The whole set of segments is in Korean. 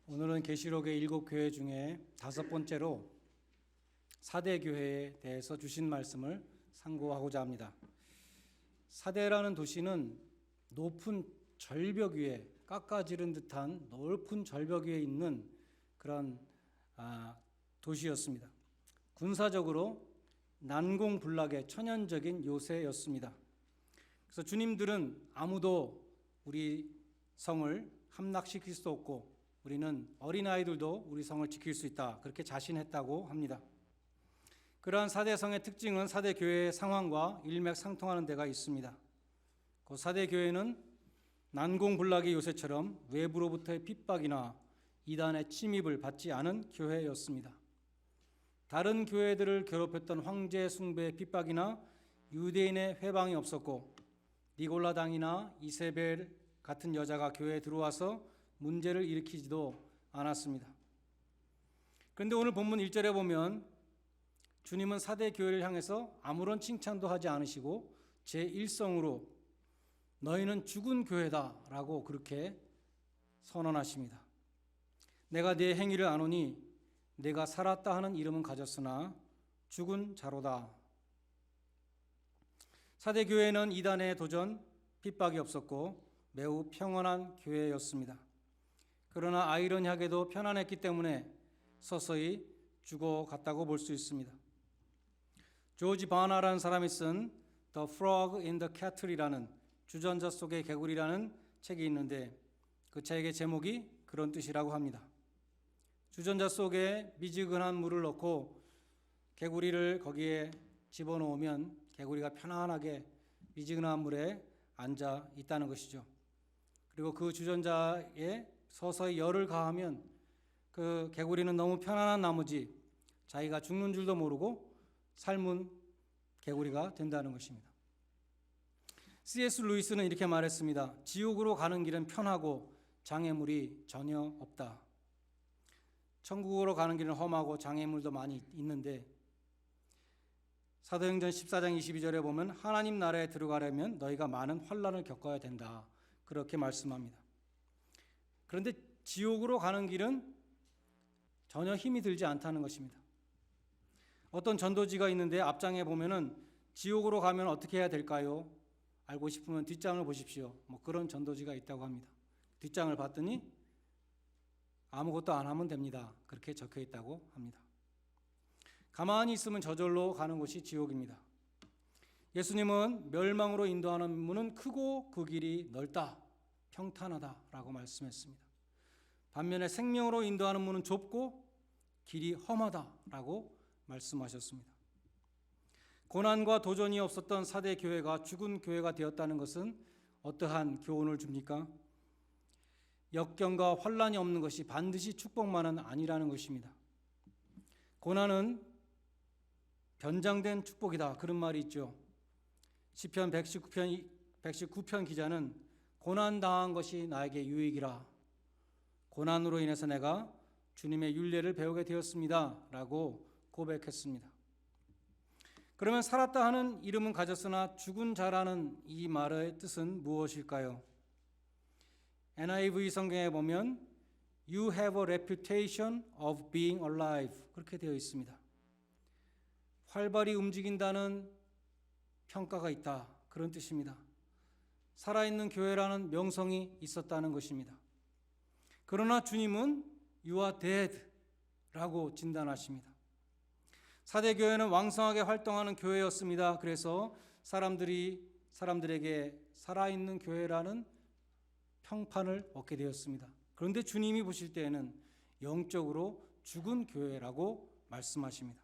오늘은 계시록의 7교회 중에 5번째로 사대교회에 대해서 주신 말씀을 상고하고자 합니다. 사대라는 도시는 높은 절벽 위에 깎아지른 듯한 넓은 절벽 위에 있는 그런 도시였습니다. 군사적으로 난공불락의 천연적인 요새였습니다. 그래서 주님들은 아무도 우리 성을 함락시킬 수 없고 우리는 어린아이들도 우리 성을 지킬 수 있다, 그렇게 자신했다고 합니다. 그러한 사대성의 특징은 사대교회의 상황과 일맥상통하는 데가 있습니다. 그 사대교회는 난공불락의 요새처럼 외부로부터의 핍박이나 이단의 침입을 받지 않은 교회였습니다. 다른 교회들을 괴롭혔던 황제 숭배의 핍박이나 유대인의 회방이 없었고, 니골라당이나 이세벨 같은 여자가 교회에 들어와서 문제를 일으키지도 않았습니다. 그런데 오늘 본문 1절에 보면 주님은 사대 교회를 향해서 아무런 칭찬도 하지 않으시고 제1성으로 너희는 죽은 교회다 라고 그렇게 선언하십니다. 내가 네 행위를 아노니 내가 살았다 하는 이름은 가졌으나 죽은 자로다. 사대 교회는 이단의 도전, 핍박이 없었고 매우 평안한 교회였습니다. 그러나 아이러니하게도 편안했기 때문에 서서히 죽어갔다고 볼 수 있습니다. 조지 바나라는 사람이 쓴 The Frog in the Kettle이라는 주전자 속의 개구리라는 책이 있는데 그 책의 제목이 그런 뜻이라고 합니다. 주전자 속에 미지근한 물을 넣고 개구리를 거기에 집어넣으면 개구리가 편안하게 미지근한 물에 앉아 있다는 것이죠. 그리고 그 주전자에 서서히 열을 가하면 그 개구리는 너무 편안한 나머지 자기가 죽는 줄도 모르고 삶은 개구리가 된다는 것입니다. C.S. 루이스는 이렇게 말했습니다. 지옥으로 가는 길은 편하고 장애물이 전혀 없다. 천국으로 가는 길은 험하고 장애물도 많이 있는데 사도행전 14장 22절에 보면 하나님 나라에 들어가려면 너희가 많은 환난을 겪어야 된다, 그렇게 말씀합니다. 그런데 지옥으로 가는 길은 전혀 힘이 들지 않다는 것입니다. 어떤 전도지가 있는데 앞장에 보면은 지옥으로 가면 어떻게 해야 될까요? 알고 싶으면 뒷장을 보십시오. 그런 전도지가 있다고 합니다. 뒷장을 봤더니 아무것도 안 하면 됩니다, 그렇게 적혀 있다고 합니다. 가만히 있으면 저절로 가는 곳이 지옥입니다. 예수님은 멸망으로 인도하는 문은 크고 그 길이 넓다, 평탄하다라고 말씀했습니다. 반면에 생명으로 인도하는 문은 좁고 길이 험하다라고 말씀하셨습니다. 고난과 도전이 없었던 사대 교회가 죽은 교회가 되었다는 것은 어떠한 교훈을 줍니까? 역경과 환난이 없는 것이 반드시 축복만은 아니라는 것입니다. 고난은 변장된 축복이다, 그런 말이 있죠. 시편 119편 기자는 고난당한 것이 나에게 유익이라, 고난으로 인해서 내가 주님의 율례를 배우게 되었습니다 라고 고백했습니다. 그러면 살았다 하는 이름은 가졌으나 죽은 자라는 이 말의 뜻은 무엇일까요? NIV 성경에 보면 You have a reputation of being alive, 그렇게 되어 있습니다. 활발히 움직인다는 평가가 있다, 그런 뜻입니다. 살아있는 교회라는 명성이 있었다는 것입니다. 그러나 주님은 You are dead 라고 진단하십니다. 사대교회는 왕성하게 활동하는 교회였습니다. 그래서 사람들에게 살아있는 교회라는 평판을 얻게 되었습니다. 그런데 주님이 보실 때에는 영적으로 죽은 교회라고 말씀하십니다.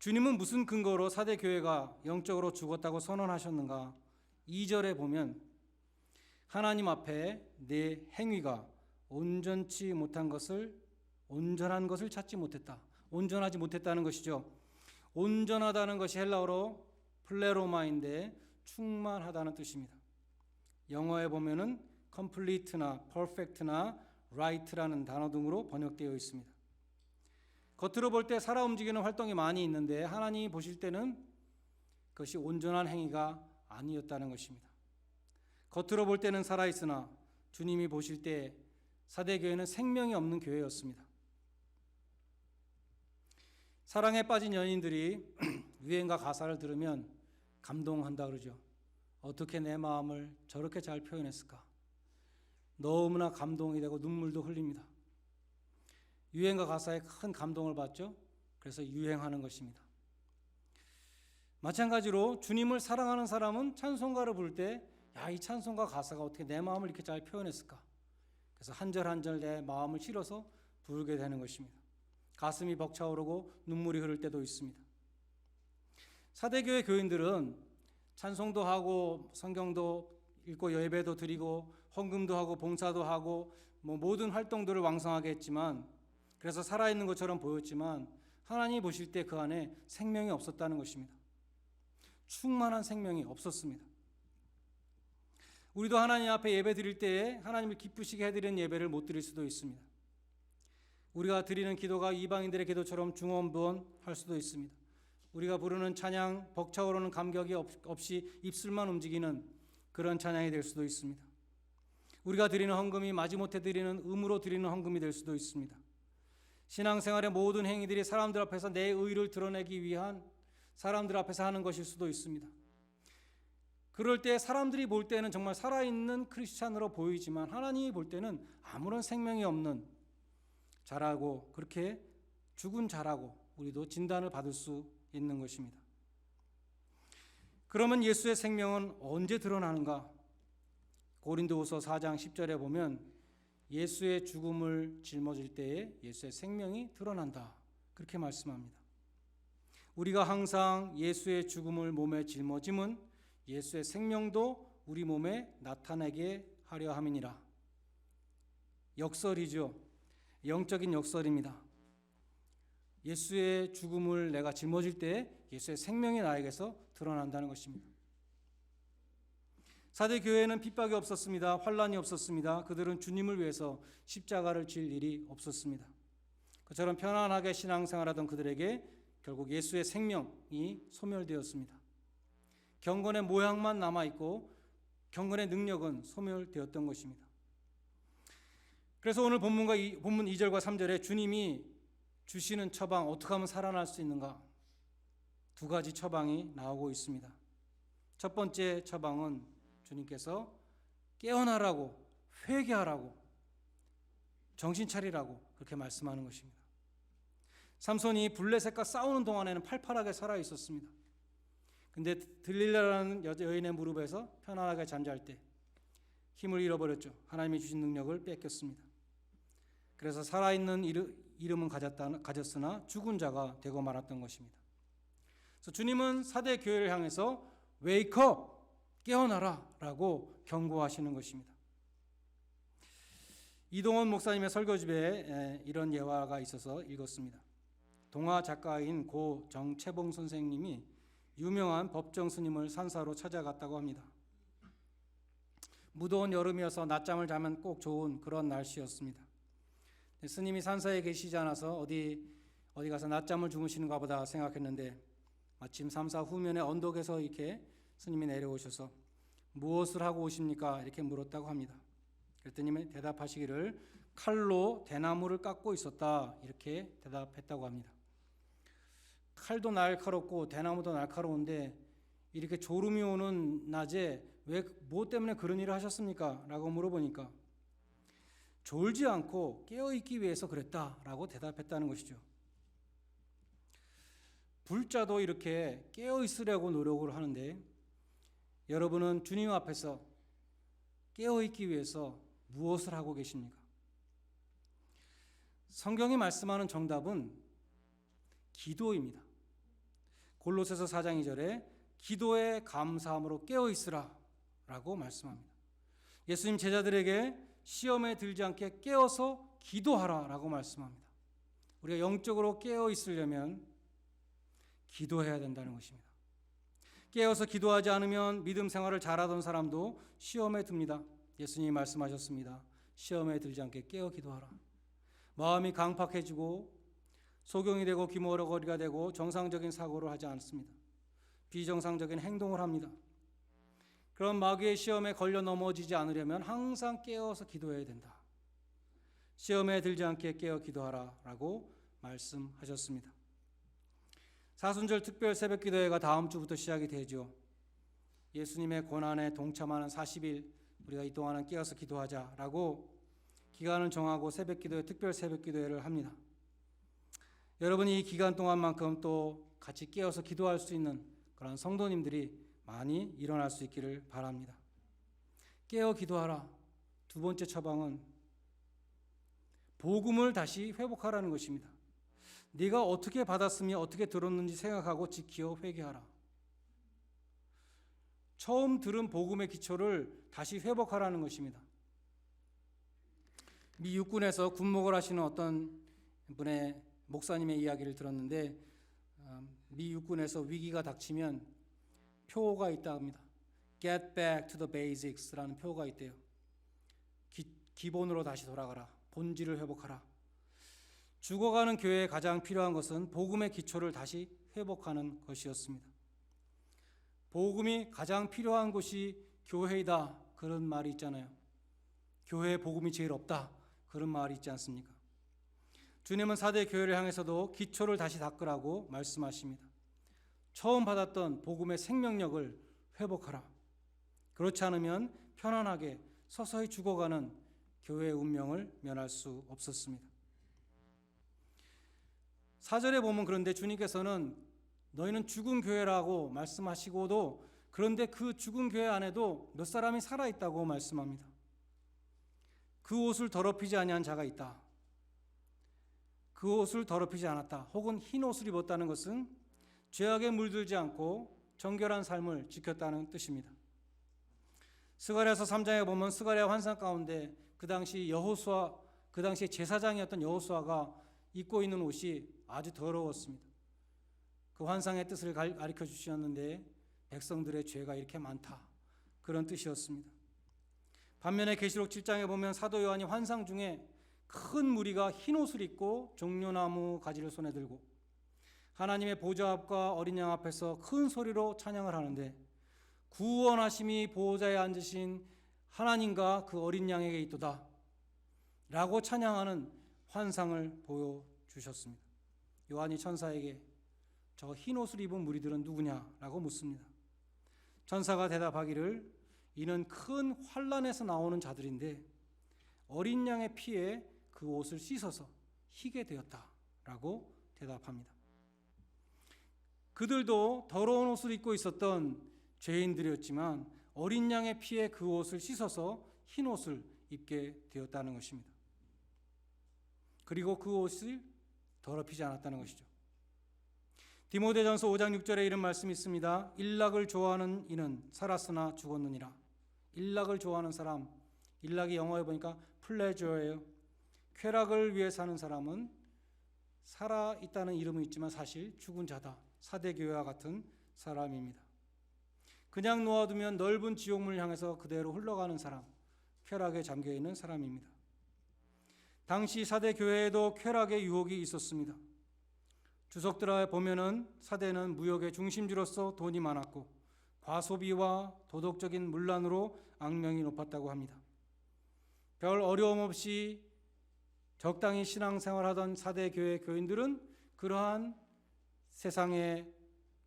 주님은 무슨 근거로 사대교회가 영적으로 죽었다고 선언하셨는가? 2절에 보면 하나님 앞에 내 행위가 온전한 것을 찾지 못했다. 온전하지 못했다는 것이죠. 온전하다는 것이 헬라어로 플레로마인데 충만하다는 뜻입니다. 영어에 보면은 complete나 perfect나 right라는 단어 등으로 번역되어 있습니다. 겉으로 볼 때 살아 움직이는 활동이 많이 있는데 하나님이 보실 때는 그것이 온전한 행위가 아니었다는 것입니다. 겉으로 볼 때는 살아있으나 주님이 보실 때 사대 교회는 생명이 없는 교회였습니다. 사랑에 빠진 연인들이 유행가 가사를 들으면 감동한다 그러죠. 어떻게 내 마음을 저렇게 잘 표현했을까? 너무나 감동이 되고 눈물도 흘립니다. 유행가 가사에 큰 감동을 받죠. 그래서 유행하는 것입니다. 마찬가지로 주님을 사랑하는 사람은 찬송가를 부를 때 이 찬송가 가사가 어떻게 내 마음을 이렇게 잘 표현했을까? 그래서 한 절 한 절 내 마음을 실어서 부르게 되는 것입니다. 가슴이 벅차오르고 눈물이 흐를 때도 있습니다. 사대교회 교인들은 찬송도 하고 성경도 읽고 예배도 드리고 헌금도 하고 봉사도 하고 모든 활동들을 왕성하게 했지만, 그래서 살아있는 것처럼 보였지만 하나님이 보실 때 그 안에 생명이 없었다는 것입니다. 충만한 생명이 없었습니다. 우리도 하나님 앞에 예배 드릴 때에 하나님을 기쁘시게 해드리는 예배를 못 드릴 수도 있습니다. 우리가 드리는 기도가 이방인들의 기도처럼 중언부언할 수도 있습니다. 우리가 부르는 찬양, 벅차오르는 감격이 없이 입술만 움직이는 그런 찬양이 될 수도 있습니다. 우리가 드리는 헌금이 마지못해 드리는 음으로 드리는 헌금이 될 수도 있습니다. 신앙생활의 모든 행위들이 사람들 앞에서 내 의를 드러내기 위한 사람들 앞에서 하는 것일 수도 있습니다. 그럴 때 사람들이 볼 때는 정말 살아있는 크리스찬으로 보이지만 하나님이 볼 때는 아무런 생명이 없는 자라고, 그렇게 죽은 자라고 우리도 진단을 받을 수 있는 것입니다. 그러면 예수의 생명은 언제 드러나는가? 고린도후서 4장 10절에 보면 예수의 죽음을 짊어질 때에 예수의 생명이 드러난다, 그렇게 말씀합니다. 우리가 항상 예수의 죽음을 몸에 짊어짐은 예수의 생명도 우리 몸에 나타나게 하려 함이니라. 역설이죠. 영적인 역설입니다. 예수의 죽음을 내가 짊어질 때 예수의 생명이 나에게서 드러난다는 것입니다. 사대 교회에는 핍박이 없었습니다. 환란이 없었습니다. 그들은 주님을 위해서 십자가를 질 일이 없었습니다. 그처럼 편안하게 신앙생활하던 그들에게 결국 예수의 생명이 소멸되었습니다. 경건의 모양만 남아있고 경건의 능력은 소멸되었던 것입니다. 그래서 오늘 본문 2절과 3절에 주님이 주시는 처방, 어떻게 하면 살아날 수 있는가? 두 가지 처방이 나오고 있습니다. 첫 번째 처방은 주님께서 깨어나라고, 회개하라고, 정신 차리라고 그렇게 말씀하는 것입니다. 삼손이 블레셋과 싸우는 동안에는 팔팔하게 살아 있었습니다. 근데 들릴라라는 여인의 무릎에서 편안하게 잠잘 때 힘을 잃어버렸죠. 하나님이 주신 능력을 뺏겼습니다. 그래서 살아있는 이름은 가졌으나 죽은 자가 되고 말았던 것입니다. 그래서 주님은 사대 교회를 향해서 Wake up! 깨어나라! 라고 경고하시는 것입니다. 이동원 목사님의 설교집에 이런 예화가 있어서 읽었습니다. 동화 작가인 고 정채봉 선생님이 유명한 법정 스님을 산사로 찾아갔다고 합니다. 무더운 여름이어서 낮잠을 자면 꼭 좋은 그런 날씨였습니다. 스님이 산사에 계시지 않아서 어디 가서 낮잠을 주무시는가 보다 생각했는데 마침 삼사 후면의 언덕에서 이렇게 스님이 내려오셔서 무엇을 하고 오십니까? 이렇게 물었다고 합니다. 그랬더니 대답하시기를 칼로 대나무를 깎고 있었다, 이렇게 대답했다고 합니다. 칼도 날카롭고 대나무도 날카로운데 이렇게 졸음이 오는 낮에 뭐 때문에 그런 일을 하셨습니까? 라고 물어보니까 졸지 않고 깨어있기 위해서 그랬다라고 대답했다는 것이죠. 불자도 이렇게 깨어있으려고 노력을 하는데 여러분은 주님 앞에서 깨어있기 위해서 무엇을 하고 계십니까? 성경이 말씀하는 정답은 기도입니다. 골로새서 4장 2절에 기도에 감사함으로 깨어있으라 라고 말씀합니다. 예수님 제자들에게 시험에 들지 않게 깨어서 기도하라 라고 말씀합니다. 우리가 영적으로 깨어있으려면 기도해야 된다는 것입니다. 깨어서 기도하지 않으면 믿음 생활을 잘하던 사람도 시험에 듭니다. 예수님이 말씀하셨습니다. 시험에 들지 않게 깨어 기도하라. 마음이 강팍해지고 소경이 되고 귀머거리가 되고 정상적인 사고를 하지 않습니다. 비정상적인 행동을 합니다. 그런 마귀의 시험에 걸려 넘어지지 않으려면 항상 깨어서 기도해야 된다. 시험에 들지 않게 깨어 기도하라라고 말씀하셨습니다. 사순절 특별 새벽 기도회가 다음 주부터 시작이 되죠. 예수님의 고난에 동참하는 40일 우리가 이 동안은 깨어서 기도하자라고 기간을 정하고 새벽 기도회, 특별 새벽 기도회를 합니다. 여러분이 이 기간 동안만큼 또 같이 깨어서 기도할 수 있는 그런 성도님들이 많이 일어날 수 있기를 바랍니다. 깨어 기도하라. 두 번째 처방은 복음을 다시 회복하라는 것입니다. 네가 어떻게 받았으며 어떻게 들었는지 생각하고 지키어 회개하라. 처음 들은 복음의 기초를 다시 회복하라는 것입니다. 미 육군에서 군목을 하시는 어떤 분의 목사님의 이야기를 들었는데 미 육군에서 위기가 닥치면 표가 있다 합니다. Get back to the basics라는 표가 있대요. 기본으로 다시 돌아가라. 본질을 회복하라. 죽어가는 교회에 가장 필요한 것은 복음의 기초를 다시 회복하는 것이었습니다. 복음이 가장 필요한 곳이 교회이다. 그런 말이 있잖아요. 교회에 복음이 제일 없다. 그런 말이 있지 않습니까? 주님은 4대 교회를 향해서도 기초를 다시 닦으라고 말씀하십니다. 처음 받았던 복음의 생명력을 회복하라. 그렇지 않으면 편안하게 서서히 죽어가는 교회의 운명을 면할 수 없었습니다. 4절에 보면 그런데 주님께서는 너희는 죽은 교회라고 말씀하시고도 그런데 그 죽은 교회 안에도 몇 사람이 살아있다고 말씀합니다. 그 옷을 더럽히지 아니한 자가 있다. 그 옷을 더럽히지 않았다. 혹은 흰 옷을 입었다는 것은 죄악에 물들지 않고 정결한 삶을 지켰다는 뜻입니다. 스가랴서 3장에 보면 스가랴 환상 가운데 그 당시 제사장이었던 여호수아가 입고 있는 옷이 아주 더러웠습니다. 그 환상의 뜻을 가르쳐 주셨는데 백성들의 죄가 이렇게 많다. 그런 뜻이었습니다. 반면에 계시록 7장에 보면 사도 요한이 환상 중에 큰 무리가 흰 옷을 입고 종려나무 가지를 손에 들고 하나님의 보좌 앞과 어린 양 앞에서 큰 소리로 찬양을 하는데 구원하심이 보호자에 앉으신 하나님과 그 어린 양에게 있도다 라고 찬양하는 환상을 보여주셨습니다. 요한이 천사에게 저 흰 옷을 입은 무리들은 누구냐라고 묻습니다. 천사가 대답하기를 이는 큰 환난에서 나오는 자들인데 어린 양의 피에 그 옷을 씻어서 희게 되었다라고 대답합니다. 그들도 더러운 옷을 입고 있었던 죄인들이었지만 어린 양의 피에 그 옷을 씻어서 흰 옷을 입게 되었다는 것입니다. 그리고 그 옷을 더럽히지 않았다는 것이죠. 디모데전서 5장 6절에 이런 말씀이 있습니다. 일락을 좋아하는 이는 살았으나 죽었느니라. 일락을 좋아하는 사람, 일락이 영어에 보니까 플레저예요. 쾌락을 위해 사는 사람은 살아있다는 이름은 있지만 사실 죽은 자다. 사대교회와 같은 사람입니다. 그냥 놓아두면 넓은 지옥문을 향해서 그대로 흘러가는 사람, 쾌락에 잠겨있는 사람입니다. 당시 사대교회에도 쾌락의 유혹이 있었습니다. 주석들에 보면은 사대는 무역의 중심지로서 돈이 많았고 과소비와 도덕적인 문란으로 악명이 높았다고 합니다. 별 어려움 없이 적당히 신앙생활하던 사대교회 교인들은 그러한 세상의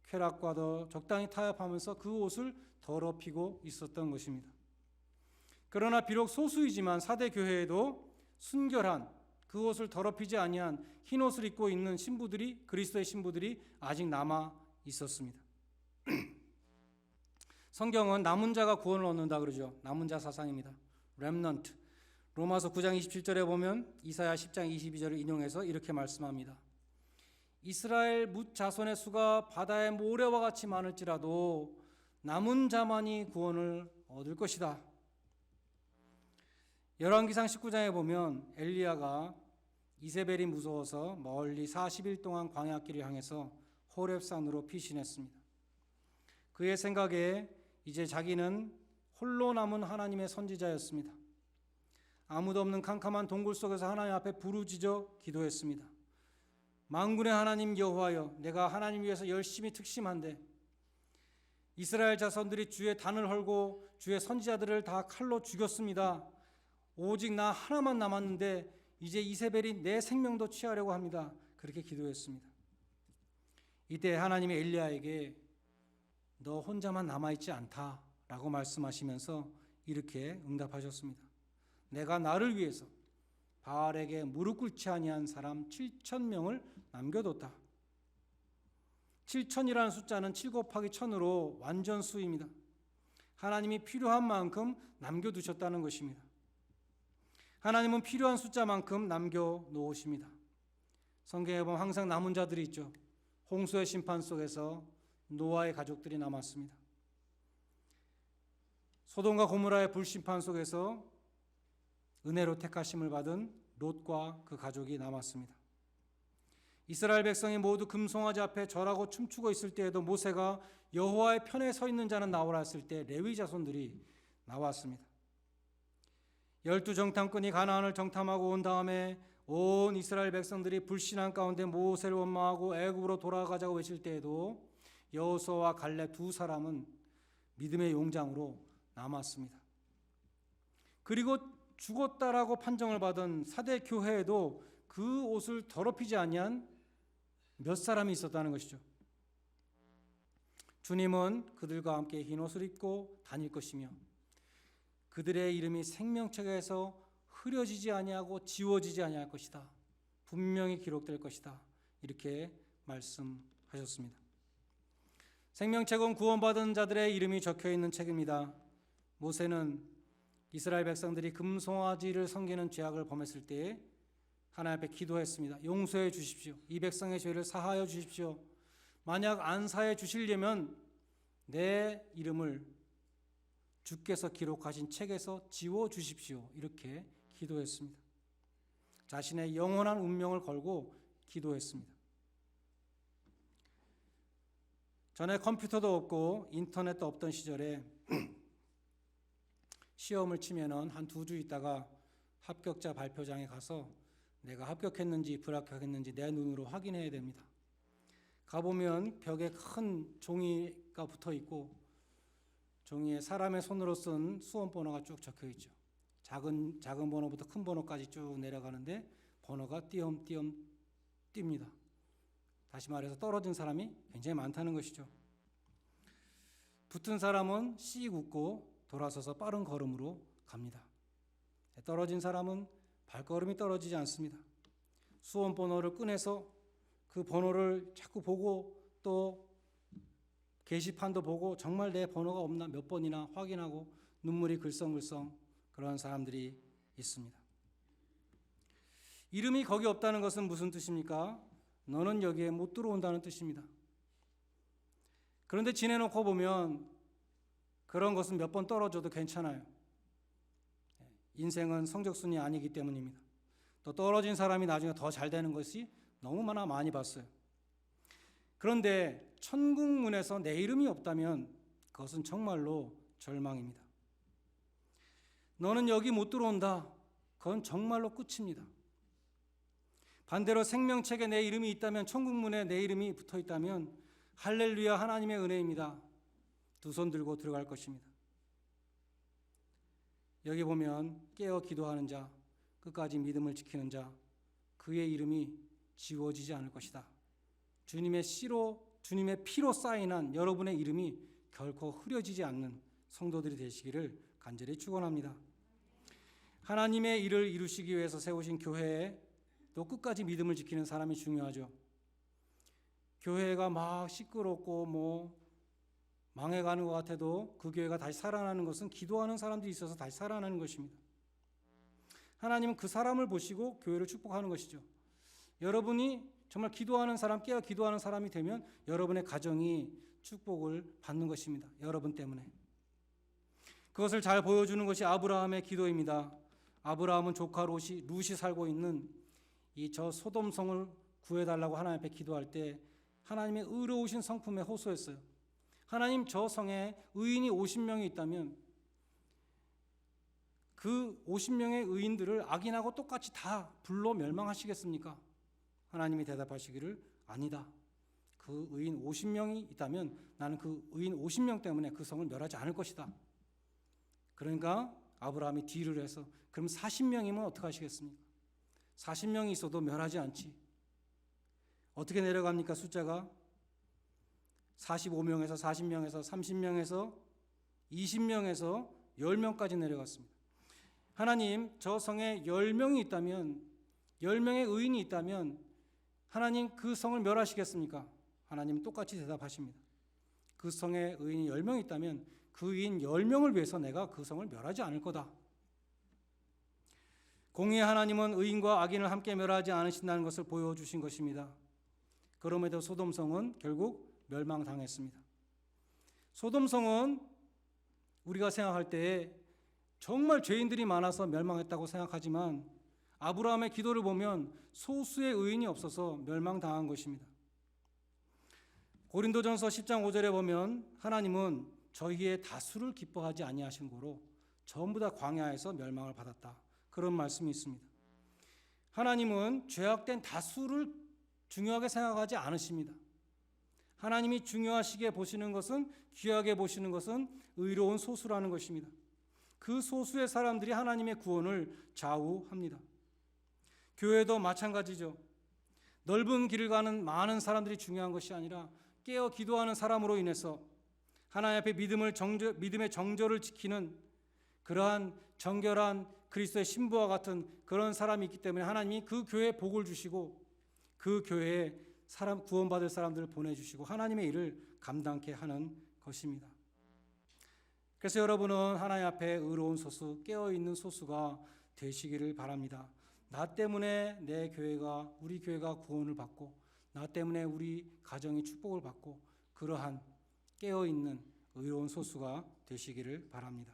쾌락과도 적당히 타협하면서 그 옷을 더럽히고 있었던 것입니다. 그러나 비록 소수이지만 사대교회에도 순결한 그 옷을 더럽히지 아니한 흰 옷을 입고 있는 신부들이 그리스도의 신부들이 아직 남아 있었습니다. 성경은 남은 자가 구원을 얻는다 그러죠. 남은 자 사상입니다. 렘넌트. 로마서 9장 27절에 보면 이사야 10장 22절을 인용해서 이렇게 말씀합니다. 이스라엘 뭇 자손의 수가 바다의 모래와 같이 많을지라도 남은 자만이 구원을 얻을 것이다. 열왕기상 19장에 보면 엘리야가 이세벨이 무서워서 멀리 40일 동안 광야길을 향해서 호렙산으로 피신했습니다. 그의 생각에 이제 자기는 홀로 남은 하나님의 선지자였습니다. 아무도 없는 캄캄한 동굴 속에서 하나님 앞에 부르짖어 기도했습니다. 만군의 하나님 여호와여, 내가 하나님 위해서 열심히 특심한데 이스라엘 자손들이 주의 단을 헐고 주의 선지자들을 다 칼로 죽였습니다. 오직 나 하나만 남았는데 이제 이세벨이 내 생명도 취하려고 합니다. 그렇게 기도했습니다. 이때 하나님이 엘리야에게 너 혼자만 남아있지 않다라고 말씀하시면서 이렇게 응답하셨습니다. 내가 나를 위해서 바알에게 무릎 꿇지 아니한 사람 7,000명을 남겨뒀다. 7,000이라는 숫자는 7 곱하기 1,000으로 완전수입니다. 하나님이 필요한 만큼 남겨두셨다는 것입니다. 하나님은 필요한 숫자만큼 남겨놓으십니다. 성경에 보면 항상 남은 자들이 있죠. 홍수의 심판 속에서 노아의 가족들이 남았습니다. 소돔과 고모라의 불심판 속에서 은혜로 택하심을 받은 롯과 그 가족이 남았습니다. 이스라엘 백성이 모두 금송아지 앞에 절하고 춤추고 있을 때에도 모세가 여호와의 편에 서 있는 자는 나오라 했을 때 레위 자손들이 나왔습니다. 12정탐꾼이 가나안을 정탐하고 온 다음에 온 이스라엘 백성들이 불신한 가운데 모세를 원망하고 애굽으로 돌아가자고 외칠 때에도 여호수아와 갈렙 두 사람은 믿음의 용장으로 남았습니다. 그리고 죽었다라고 판정을 받은 사대 교회에도 그 옷을 더럽히지 아니한 몇 사람이 있었다는 것이죠. 주님은 그들과 함께 흰 옷을 입고 다닐 것이며 그들의 이름이 생명책에서 흐려지지 아니하고 지워지지 아니할 것이다. 분명히 기록될 것이다. 이렇게 말씀하셨습니다. 생명책은 구원받은 자들의 이름이 적혀 있는 책입니다. 모세는 이스라엘 백성들이 금송아지를 섬기는 죄악을 범했을 때에 하나님 앞에 기도했습니다. 용서해 주십시오. 이 백성의 죄를 사하여 주십시오. 만약 안 사해 주시려면 내 이름을 주께서 기록하신 책에서 지워 주십시오. 이렇게 기도했습니다. 자신의 영원한 운명을 걸고 기도했습니다. 전에 컴퓨터도 없고 인터넷도 없던 시절에 시험을 치면은 한 2주 있다가 합격자 발표장에 가서 내가 합격했는지 불합격했는지 내 눈으로 확인해야 됩니다. 가보면 벽에 큰 종이가 붙어 있고 종이에 사람의 손으로 쓴 수험 번호가 쭉 적혀 있죠. 작은 번호부터 큰 번호까지 쭉 내려가는데 번호가 띄엄띄엄 뜁니다. 다시 말해서 떨어진 사람이 굉장히 많다는 것이죠. 붙은 사람은 씩 웃고 돌아서서 빠른 걸음으로 갑니다. 떨어진 사람은 발걸음이 떨어지지 않습니다. 수험 번호를 꺼내서 그 번호를 자꾸 보고 또 게시판도 보고 정말 내 번호가 없나 몇 번이나 확인하고 눈물이 글썽글썽 그런 사람들이 있습니다. 이름이 거기 없다는 것은 무슨 뜻입니까? 너는 여기에 못 들어온다는 뜻입니다. 그런데 지내놓고 보면 그런 것은 몇 번 떨어져도 괜찮아요. 인생은 성적순이 아니기 때문입니다. 또 떨어진 사람이 나중에 더 잘 되는 것이 너무나 많이 봤어요. 그런데 천국문에서 내 이름이 없다면 그것은 정말로 절망입니다. 너는 여기 못 들어온다. 그건 정말로 끝입니다. 반대로 생명책에 내 이름이 있다면, 천국문에 내 이름이 붙어 있다면 할렐루야, 하나님의 은혜입니다. 두 손 들고 들어갈 것입니다. 여기 보면 깨어 기도하는 자, 끝까지 믿음을 지키는 자, 그의 이름이 지워지지 않을 것이다. 주님의 피로 사인한 여러분의 이름이 결코 흐려지지 않는 성도들이 되시기를 간절히 축원합니다. 하나님의 일을 이루시기 위해서 세우신 교회에 또 끝까지 믿음을 지키는 사람이 중요하죠. 교회가 막 시끄럽고 망해가는 것 같아도 그 교회가 다시 살아나는 것은 기도하는 사람들이 있어서 다시 살아나는 것입니다. 하나님은 그 사람을 보시고 교회를 축복하는 것이죠. 여러분이 정말 기도하는 사람, 깨어 기도하는 사람이 되면 여러분의 가정이 축복을 받는 것입니다. 여러분 때문에. 그것을 잘 보여주는 것이 아브라함의 기도입니다. 아브라함은 조카 룻이 살고 있는 저 소돔성을 구해달라고 하나님 앞에 기도할 때 하나님의 의로우신 성품에 호소했어요. 하나님, 저 성에 의인이 50명이 있다면 그 50명의 의인들을 악인하고 똑같이 다 불로 멸망하시겠습니까? 하나님이 대답하시기를 아니다. 그 의인 50명이 있다면 나는 그 의인 50명 때문에 그 성을 멸하지 않을 것이다. 그러니까 아브라함이 딜을 해서 그럼 40명이면 어떻게 하시겠습니까? 40명이 있어도 멸하지 않지. 어떻게 내려갑니까? 숫자가 45명에서 40명에서 30명에서 20명에서 10명까지 내려갔습니다. 하나님, 저 성에 10명이 있다면, 10명의 의인이 있다면 하나님 그 성을 멸하시겠습니까? 하나님은 똑같이 대답하십니다. 그 성에 의인이 10명이 있다면 그 의인 10명을 위해서 내가 그 성을 멸하지 않을 거다. 공의의 하나님은 의인과 악인을 함께 멸하지 않으신다는 것을 보여주신 것입니다. 그럼에도 소돔성은 결국 멸망당했습니다. 소돔성은 우리가 생각할 때에 정말 죄인들이 많아서 멸망했다고 생각하지만 아브라함의 기도를 보면 소수의 의인이 없어서 멸망당한 것입니다. 고린도전서 10장 5절에 보면 하나님은 저희의 다수를 기뻐하지 아니하신 고로 전부 다 광야에서 멸망을 받았다. 그런 말씀이 있습니다. 하나님은 죄악된 다수를 중요하게 생각하지 않으십니다. 하나님이 중요하시게 보시는 것은, 귀하게 보시는 것은 의로운 소수라는 것입니다. 그 소수의 사람들이 하나님의 구원을 좌우합니다. 교회도 마찬가지죠. 넓은 길을 가는 많은 사람들이 중요한 것이 아니라 깨어 기도하는 사람으로 인해서 하나님 앞에 믿음의 정절을 지키는 그러한 정결한 그리스도의 신부와 같은 그런 사람이 있기 때문에 하나님이 그 교회에 복을 주시고 그 교회에 구원받을 사람들을 보내주시고 하나님의 일을 감당케 하는 것입니다. 그래서 여러분은 하나님 앞에 의로운 소수, 깨어있는 소수가 되시기를 바랍니다. 나 때문에 내 교회가, 우리 교회가 구원을 받고 나 때문에 우리 가정이 축복을 받고 그러한 깨어있는 의로운 소수가 되시기를 바랍니다.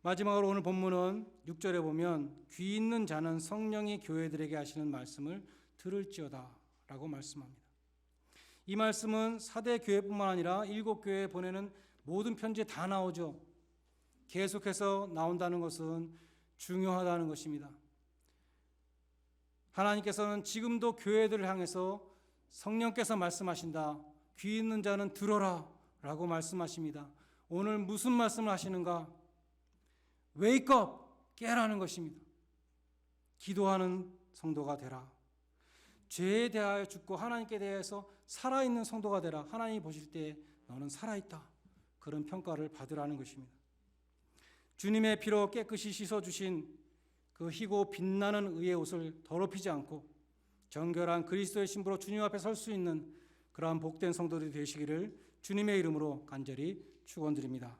마지막으로 오늘 본문은 6절에 보면 귀 있는 자는 성령이 교회들에게 하시는 말씀을 들을지어다 라고 말씀합니다. 이 말씀은 4대 교회뿐만 아니라 7교회에 보내는 모든 편지에 다 나오죠. 계속해서 나온다는 것은 중요하다는 것입니다. 하나님께서는 지금도 교회들을 향해서 성령께서 말씀하신다. 귀 있는 자는 들어라 라고 말씀하십니다. 오늘 무슨 말씀을 하시는가? Wake up! 깨라는 것입니다. 기도하는 성도가 되라. 죄에 대하여 죽고 하나님께 대해서 살아있는 성도가 되라. 하나님이 보실 때 너는 살아있다. 그런 평가를 받으라는 것입니다. 주님의 피로 깨끗이 씻어주신 그 희고 빛나는 의의 옷을 더럽히지 않고 정결한 그리스도의 신부로 주님 앞에 설 수 있는 그러한 복된 성도들이 되시기를 주님의 이름으로 간절히 축원드립니다.